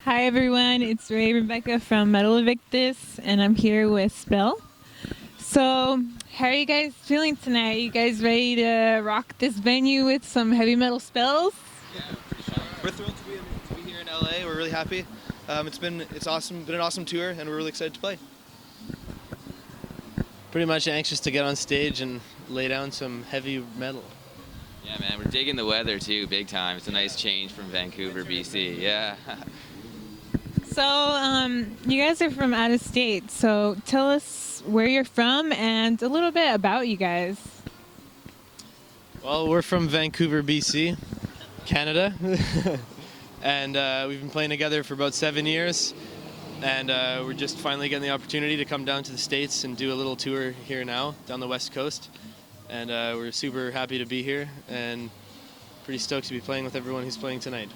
Hi everyone, it's Rebecca from Metal Invictus, and I'm here with Spell. So, how are you guys feeling tonight? You guys ready to rock this venue with some heavy metal spells? Yeah, we're thrilled to be here in LA. We're really happy. It's awesome. Been an awesome tour, and we're really excited to play. Pretty much anxious to get on stage and lay down some heavy metal. Yeah, man, we're digging the weather too, big time. It's a nice change from Vancouver, BC. Yeah. So, you guys are from out of state, so tell us where you're from and a little bit about you guys. Well, we're from Vancouver, BC, Canada, and we've been playing together for about 7 years, and we're just finally getting the opportunity to come down to the States and do a little tour here now, down the West Coast, and we're super happy to be here, and pretty stoked to be playing with everyone who's playing tonight.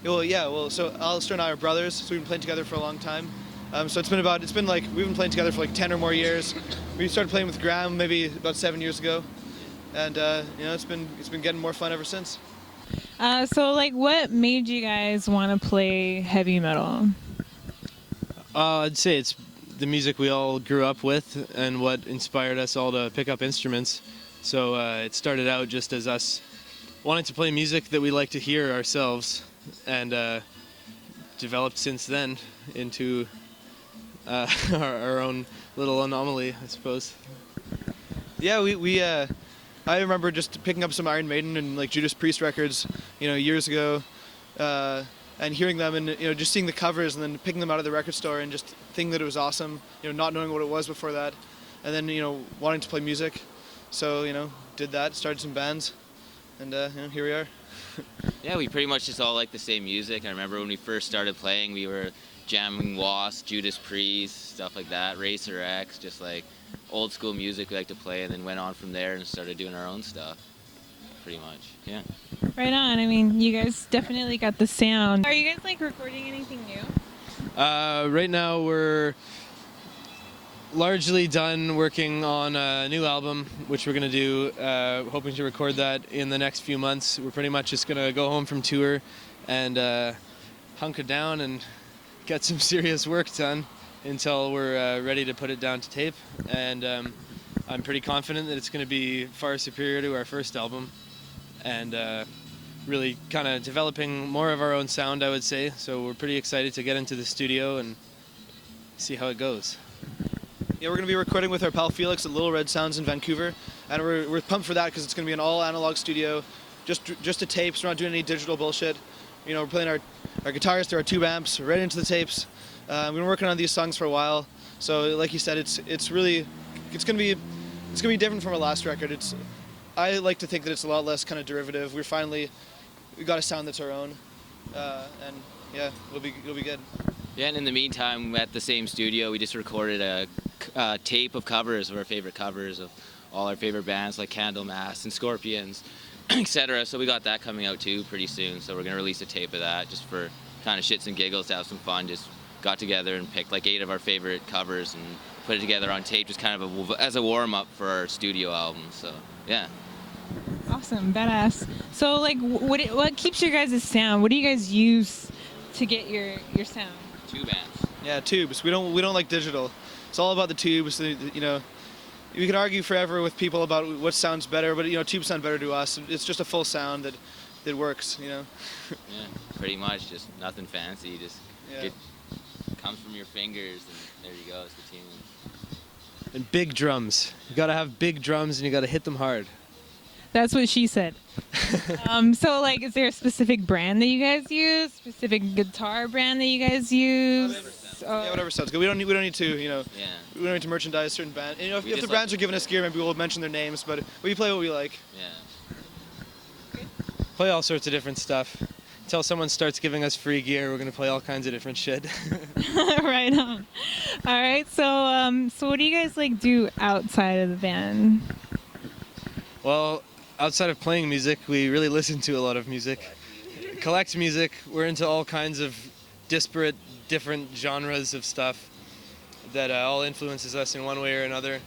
So Alistair and I are brothers, so we've been playing together for a long time. So we've been playing together for like 10 or more years. We started playing with Graham maybe about 7 years ago, and it's been getting more fun ever since. What made you guys want to play heavy metal? I'd say it's the music we all grew up with and what inspired us all to pick up instruments. So it started out just as us wanting to play music that we like to hear ourselves, and developed since then into our own little anomaly, I suppose. Yeah, I remember just picking up some Iron Maiden and like Judas Priest records, years ago, and hearing them and just seeing the covers and then picking them out of the record store and just thinking that it was awesome, not knowing what it was before that, and then wanting to play music, so did that, started some bands, and here we are. Yeah, we pretty much just all like the same music. I remember when we first started playing, we were jamming Wasp, Judas Priest, stuff like that, Racer X, just like old school music we like to play, and then went on from there and started doing our own stuff, pretty much, yeah. Right on. I mean, you guys definitely got the sound. Are you guys recording anything new? Right now we're largely done working on a new album, which we're going to do, hoping to record that in the next few months. We're pretty much just going to go home from tour and hunker down and get some serious work done until we're ready to put it down to tape. And I'm pretty confident that it's going to be far superior to our first album, and really kind of developing more of our own sound, I would say. So we're pretty excited to get into the studio and see how it goes. Yeah, we're going to be recording with our pal Felix at Little Red Sounds in Vancouver, and we're pumped for that because it's going to be an all analog studio, just to tapes. We're not doing any digital bullshit. We're playing our guitars through our tube amps right into the tapes. We've been working on these songs for a while, so like you said, it's going to be different from our last record. I like to think that it's a lot less kind of derivative. We got a sound that's our own, and yeah, it'll be good. Yeah, and in the meantime, at the same studio, we just recorded a tape of covers of our favorite covers of all our favorite bands like Candlemass and Scorpions, etc. So we got that coming out too pretty soon. So we're going to release a tape of that just for kind of shits and giggles, to have some fun. Just got together and picked like 8 of our favorite covers and put it together on tape, just kind of as a warm-up for our studio album. So, yeah. Awesome, badass. So, what keeps your guys' sound? What do you guys use to get your sound? Tube amps. Yeah, tubes. We don't like digital. It's all about the tubes. We can argue forever with people about what sounds better, but tubes sound better to us. It's just a full sound that works. Yeah, pretty much. Just nothing fancy. Just it comes from your fingers, and there you go. It's the tune. And big drums. You gotta have big drums, and you gotta hit them hard. That's what she said. Is there a specific brand that you guys use? Specific guitar brand that you guys use? Yeah, whatever sounds good. We don't need to, Yeah. We don't need to merchandise certain bands. And, if the just brands are giving us gear, maybe we'll mention their names. But we play what we like. Yeah. Play all sorts of different stuff. Until someone starts giving us free gear, we're gonna play all kinds of different shit. Right on. All right. So what do you guys do outside of the band? Well, outside of playing music, we really listen to a lot of music. Collect music. We're into all kinds of disparate, different genres of stuff that all influences us in one way or another.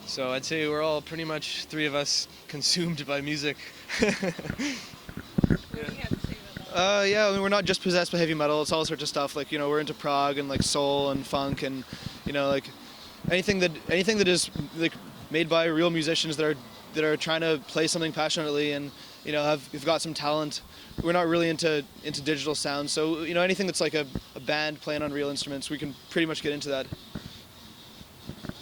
So I'd say we're all pretty much 3 of us consumed by music. What do you have to say about Yeah, I mean, we're not just possessed by heavy metal. It's all sorts of stuff. Like, we're into prog and like soul and funk and, like anything that is like made by real musicians that are trying to play something passionately and, have got some talent. We're not really into digital sounds. So, anything that's like a band playing on real instruments, we can pretty much get into that.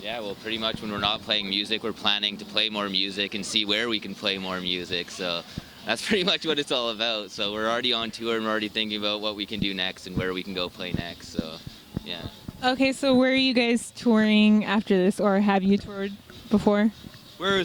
Yeah, well, pretty much when we're not playing music, we're planning to play more music and see where we can play more music. So that's pretty much what it's all about. So we're already on tour and we're already thinking about what we can do next and where we can go play next. So, yeah. Okay, so where are you guys touring after this, or have you toured before? We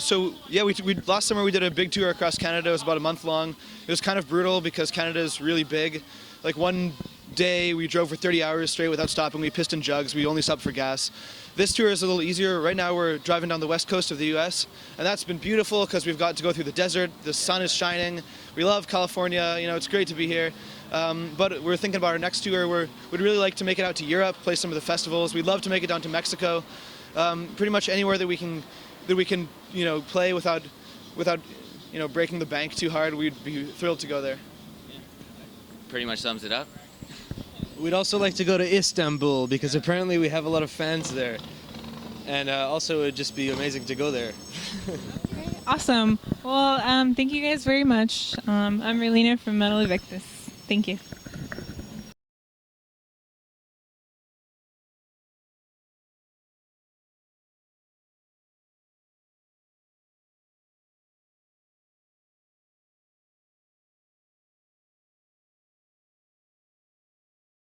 last summer we did a big tour across Canada. It was about a month long. It was kind of brutal because Canada is really big. Like one day we drove for 30 hours straight without stopping. We pissed in jugs. We only stopped for gas. This tour is a little easier. Right now we're driving down the west coast of the U.S. and that's been beautiful because we've got to go through the desert. The sun is shining. We love California. It's great to be here. But we're thinking about our next tour. We'd really like to make it out to Europe, play some of the festivals. We'd love to make it down to Mexico. Pretty much anywhere that we can play without breaking the bank too hard. We'd be thrilled to go there. Pretty much sums it up. We'd also like to go to Istanbul because apparently we have a lot of fans there. And also it would just be amazing to go there. Awesome. Well, thank you guys very much. I'm Relina from Metal Invictus. Thank you.